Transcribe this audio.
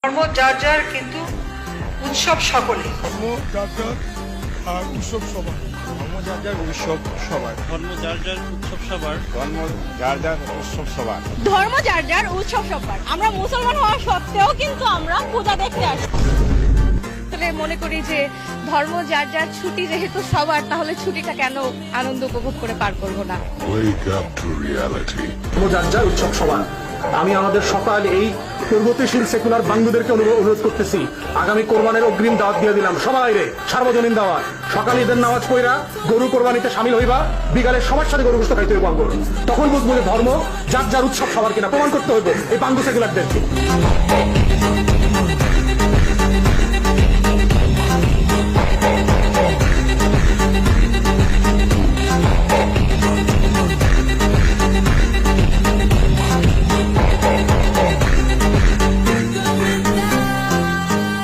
ধর্ম যার যার কিন্তু উৎসব সকলে। ধর্ম যার যার আর উৎসব সবার। ধর্ম যার যার উৎসব সবার। ধর্ম যার যার উৎসব সবার। ধর্ম যার যার উৎসব সবার। ধর্ম যার যার উৎসব সবার। আমরা মুসলমান হওয়া সত্ত্বেও কিন্তু আমরা পূজা দেখতে আসি। মনে করি যে ধর্ম যার যার, ছুটি যেহেতু সবার, তাহলে ছুটিটা কেন আনন্দ উপভোগ করে পার করবো না? ধর্ম যার যার উৎসব সবার। আমি আমাদের সকাল এই প্রগতিশীল সেকুলার বান্ধবদেরকে অনুরোধ করতেছি, আগামী কোরবানের অগ্রিম দাওয়াত দিয়ে দিলাম সবাই রে, সার্বজনীন দাওয়াত। সকালে ঈদের নামাজ পড়া গরু কোরবানিতে সামিল হইবা, বিকালে সবার সাথে গরু গোশত খাইতে হইব। তখন বুঝবো যে ধর্ম যার যার উৎসব সবার কিনা প্রমাণ করতে হইব এই বান্ধব সেকুলারদেরকে।